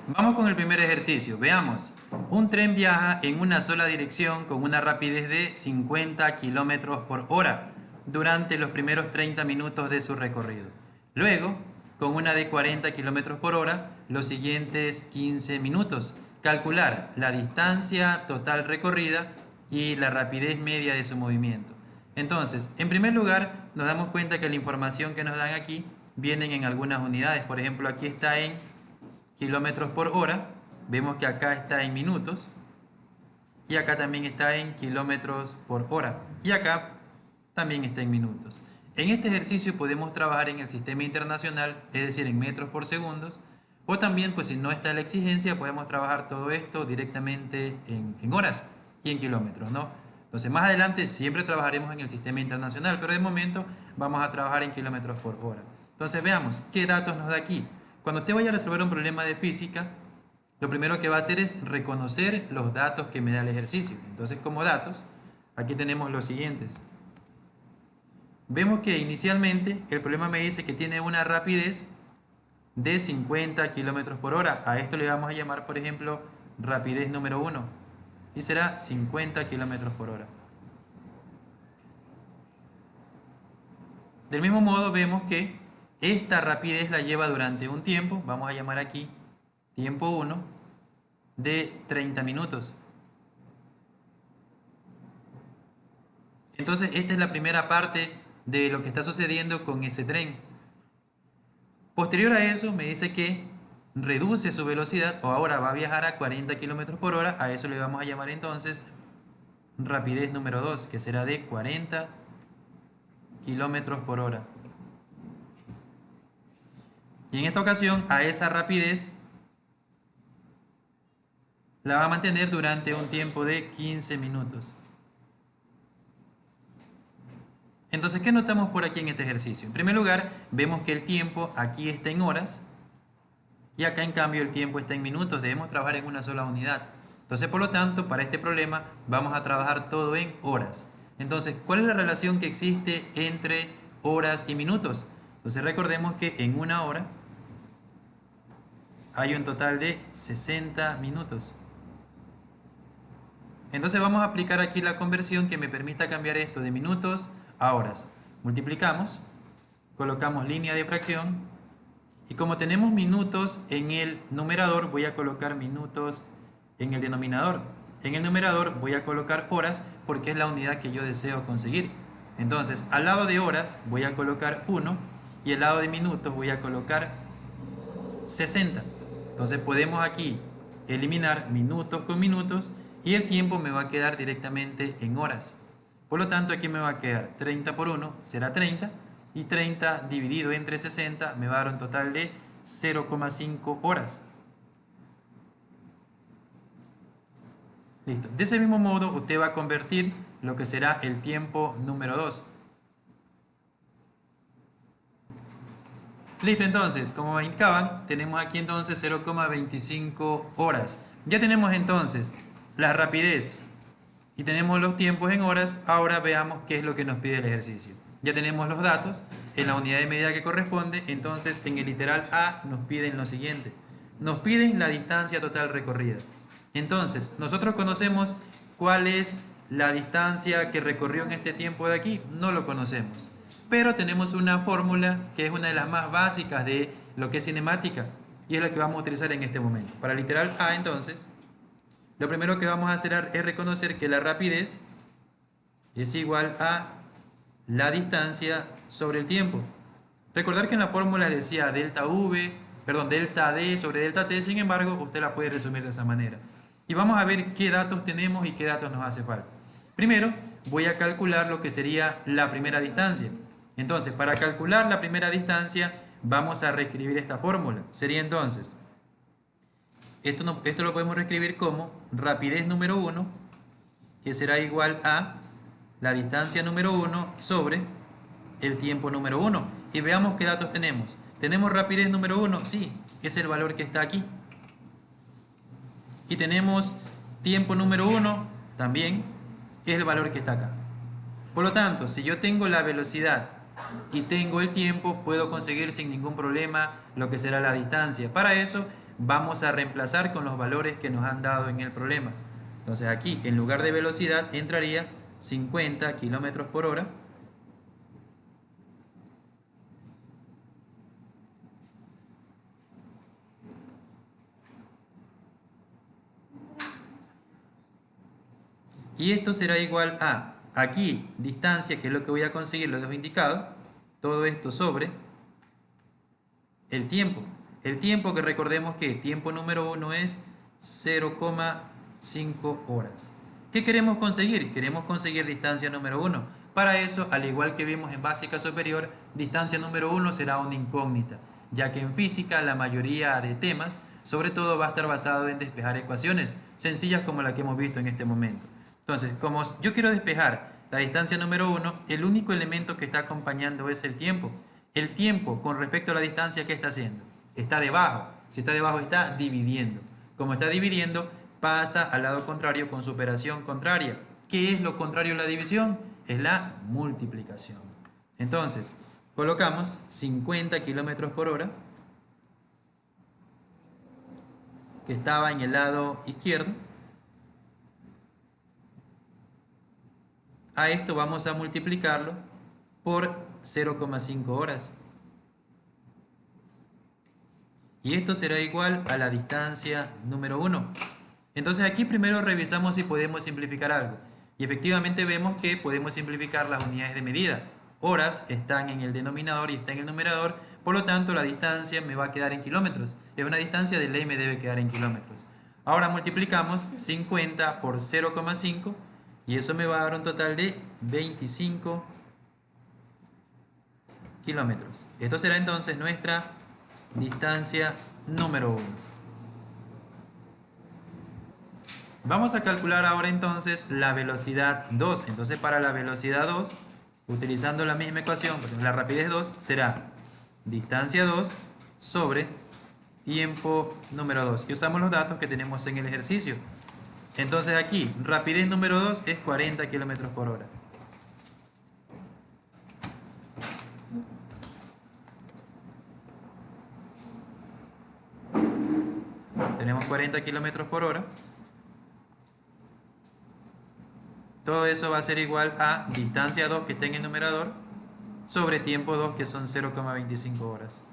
Vamos con el primer ejercicio. Veamos. Un tren viaja en una sola dirección con una rapidez de 50 kilómetros por hora durante los primeros 30 minutos de su recorrido. Luego, con una de 40 kilómetros por hora, los siguientes 15 minutos. Calcular la distancia total recorrida y la rapidez media de su movimiento. Entonces, en primer lugar, nos damos cuenta que la información que nos dan aquí vienen en algunas unidades. Por ejemplo, aquí está en kilómetros por hora, vemos que acá está en minutos y acá también está en kilómetros por hora y acá también está en minutos. En este ejercicio podemos trabajar en el sistema internacional, es decir, en metros por segundos, o también, pues si no está la exigencia, podemos trabajar todo esto directamente en horas y en kilómetros, ¿no? Entonces, más adelante siempre trabajaremos en el sistema internacional, pero de momento vamos a trabajar en kilómetros por hora. Entonces, veamos qué datos nos da aquí. Cuando usted vaya a resolver un problema de física, lo primero que va a hacer es reconocer los datos que me da el ejercicio. Entonces, como datos, aquí tenemos los siguientes. Vemos que inicialmente el problema me dice que tiene una rapidez de 50 kilómetros por hora. A esto le vamos a llamar, por ejemplo, rapidez número 1. Y será 50 kilómetros por hora. Del mismo modo, vemos que esta rapidez la lleva durante un tiempo, vamos a llamar aquí tiempo 1, de 30 minutos. Entonces, esta es la primera parte de lo que está sucediendo con ese tren. Posterior a eso, me dice que reduce su velocidad, o ahora va a viajar a 40 kilómetros por hora. A eso le vamos a llamar entonces rapidez número 2, que será de 40 kilómetros por hora. Y en esta ocasión, a esa rapidez la va a mantener durante un tiempo de 15 minutos. Entonces, ¿qué notamos por aquí en este ejercicio? En primer lugar, vemos que el tiempo aquí está en horas y acá en cambio el tiempo está en minutos. Debemos trabajar en una sola unidad. Entonces, por lo tanto, para este problema vamos a trabajar todo en horas. Entonces, ¿cuál es la relación que existe entre horas y minutos? Entonces, recordemos que en una hora hay un total de 60 minutos. Entonces vamos a aplicar aquí la conversión que me permita cambiar esto de minutos a horas. Multiplicamos, colocamos línea de fracción y como tenemos minutos en el numerador, voy a colocar minutos en el denominador. En el numerador voy a colocar horas porque es la unidad que yo deseo conseguir. Entonces, al lado de horas voy a colocar 1 y al lado de minutos voy a colocar 60. Entonces podemos aquí eliminar minutos con minutos y el tiempo me va a quedar directamente en horas. Por lo tanto, aquí me va a quedar 30 por 1 será 30 y 30 dividido entre 60 me va a dar un total de 0,5 horas. Listo. De ese mismo modo, usted va a convertir lo que será el tiempo número 2. Listo, entonces, como me indicaban, tenemos aquí entonces 0,25 horas. Ya tenemos entonces la rapidez y tenemos los tiempos en horas. Ahora veamos qué es lo que nos pide el ejercicio. Ya tenemos los datos en la unidad de medida que corresponde. Entonces, en el literal A nos piden lo siguiente. Nos piden la distancia total recorrida. Entonces, nosotros conocemos cuál es la distancia que recorrió en este tiempo de aquí. No lo conocemos. Pero tenemos una fórmula que es una de las más básicas de lo que es cinemática y es la que vamos a utilizar en este momento. Para el literal A, entonces, lo primero que vamos a hacer es reconocer que la rapidez es igual a la distancia sobre el tiempo. Recordar que en la fórmula decía delta D sobre delta T, sin embargo, usted la puede resumir de esa manera. Y vamos a ver qué datos tenemos y qué datos nos hace falta. Primero, voy a calcular lo que sería la primera distancia. Entonces, para calcular la primera distancia, vamos a reescribir esta fórmula. Sería entonces, esto lo podemos reescribir como rapidez número 1, que será igual a la distancia número 1 sobre el tiempo número 1. Y veamos qué datos tenemos. ¿Tenemos rapidez número 1? Sí, es el valor que está aquí. Y tenemos tiempo número 1, también es el valor que está acá. Por lo tanto, si yo tengo la velocidad y tengo el tiempo, puedo conseguir sin ningún problema lo que será la distancia. Para eso vamos a reemplazar con los valores que nos han dado en el problema. Entonces aquí, en lugar de velocidad, entraría 50 kilómetros por hora. Y esto será igual a, aquí, distancia, que es lo que voy a conseguir, lo dejo indicado, todo esto sobre el tiempo. El tiempo, que recordemos que tiempo número 1 es 0,5 horas. ¿Qué queremos conseguir? Queremos conseguir distancia número 1. Para eso, al igual que vimos en básica superior, distancia número 1 será una incógnita, ya que en física la mayoría de temas, sobre todo, va a estar basado en despejar ecuaciones sencillas como la que hemos visto en este momento. Entonces, como yo quiero despejar la distancia número 1, el único elemento que está acompañando es el tiempo. El tiempo con respecto a la distancia, ¿qué está haciendo? Está debajo. Si está debajo, está dividiendo. Como está dividiendo, pasa al lado contrario con su operación contraria. ¿Qué es lo contrario a la división? Es la multiplicación. Entonces, colocamos 50 kilómetros por hora, que estaba en el lado izquierdo. A esto vamos a multiplicarlo por 0,5 horas. Y esto será igual a la distancia número 1. Entonces aquí primero revisamos si podemos simplificar algo. Y efectivamente vemos que podemos simplificar las unidades de medida. Horas están en el denominador y está en el numerador. Por lo tanto, la distancia me va a quedar en kilómetros. Es una distancia, de ley me debe quedar en kilómetros. Ahora multiplicamos 50 por 0,5 y eso me va a dar un total de 25 kilómetros. Esto será entonces nuestra distancia número 1. Vamos a calcular ahora entonces la velocidad 2. Entonces para la velocidad 2, utilizando la misma ecuación, la rapidez 2 será distancia 2 sobre tiempo número 2. Y usamos los datos que tenemos en el ejercicio. Entonces aquí, rapidez número 2 es 40 kilómetros por hora. Tenemos 40 kilómetros por hora. Todo eso va a ser igual a distancia 2, que está en el numerador, sobre tiempo 2, que son 0,25 horas.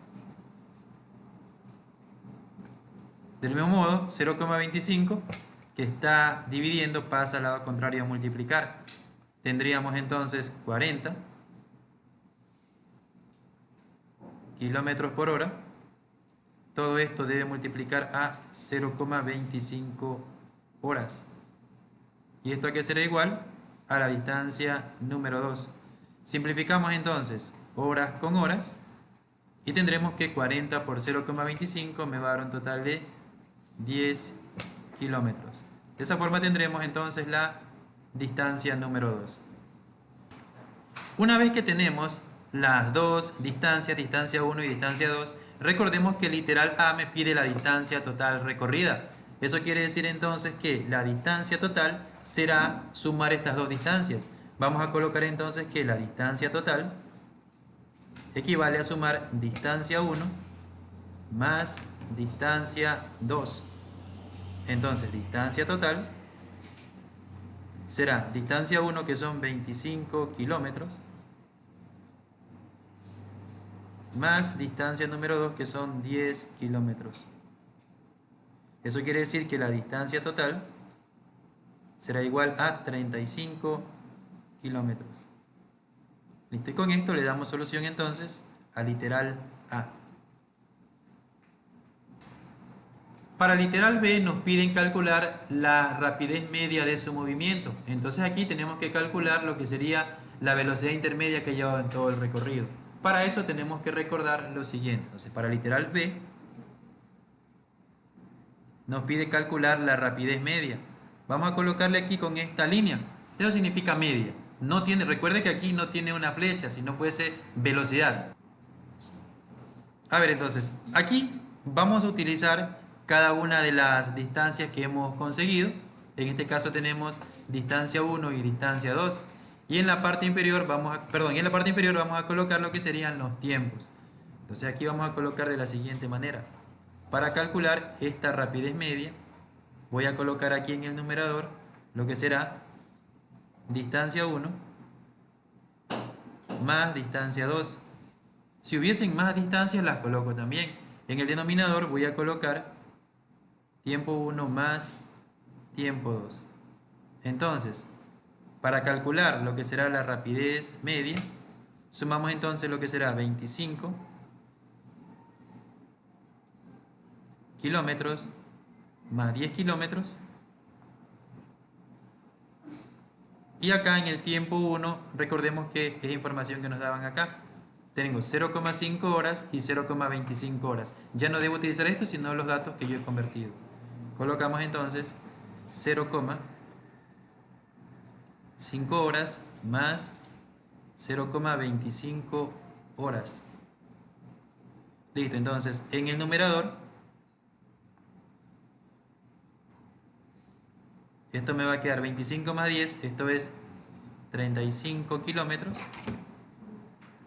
Del mismo modo, 0,25, que está dividiendo, pasa al lado contrario a multiplicar. Tendríamos entonces 40 kilómetros por hora. Todo esto debe multiplicar a 0,25 horas. ¿Y esto a qué será igual? A la distancia número 2. Simplificamos entonces horas con horas y tendremos que 40 por 0,25 me va a dar un total de 10 kilómetros. De esa forma tendremos entonces la distancia número 2. Una vez que tenemos las dos distancias, distancia 1 y distancia 2, recordemos que el literal A me pide la distancia total recorrida. Eso quiere decir entonces que la distancia total será sumar estas dos distancias. Vamos a colocar entonces que la distancia total equivale a sumar distancia 1 más distancia 2. Entonces, distancia total será distancia 1, que son 25 kilómetros, más distancia número 2, que son 10 kilómetros. Eso quiere decir que la distancia total será igual a 35 kilómetros. Listo, y con esto le damos solución entonces al literal A. Para el literal B nos piden calcular la rapidez media de su movimiento. Entonces aquí tenemos que calcular lo que sería la velocidad intermedia que lleva en todo el recorrido. Para eso tenemos que recordar lo siguiente. Entonces, para el literal B nos pide calcular la rapidez media. Vamos a colocarle aquí con esta línea. Eso significa media. No tiene, recuerde que aquí no tiene una flecha, sino fuese velocidad. A ver, entonces, aquí vamos a utilizar cada una de las distancias que hemos conseguido. En este caso tenemos distancia 1 y distancia 2. Y en la parte inferior vamos a colocar lo que serían los tiempos. Entonces aquí vamos a colocar de la siguiente manera. Para calcular esta rapidez media, voy a colocar aquí en el numerador lo que será distancia 1 más distancia 2. Si hubiesen más distancias, las coloco también. En el denominador voy a colocar tiempo 1 más tiempo 2. Entonces, para calcular lo que será la rapidez media, sumamos entonces lo que será 25 kilómetros más 10 kilómetros. Y acá en el tiempo 1, recordemos que es información que nos daban acá. Tengo 0,5 horas y 0,25 horas. Ya no debo utilizar esto, sino los datos que yo he convertido. Colocamos entonces 0,5 horas más 0,25 horas. Listo, entonces en el numerador, esto me va a quedar 25 más 10, esto es 35 kilómetros.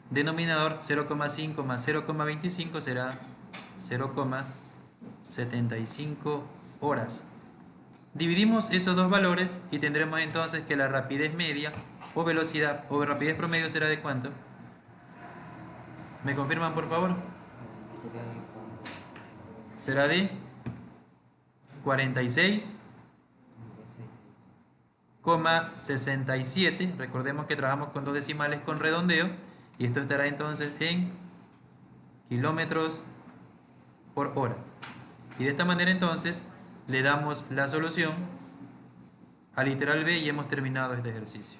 Denominador 0,5 más 0,25 será 0,75 horas. Dividimos esos dos valores y tendremos entonces que la rapidez media o velocidad o rapidez promedio será de ¿cuánto? ¿Me confirman por favor? Será de 46,67. Recordemos que trabajamos con dos decimales con redondeo y esto estará entonces en kilómetros por hora. Y de esta manera entonces le damos la solución al literal B y hemos terminado este ejercicio.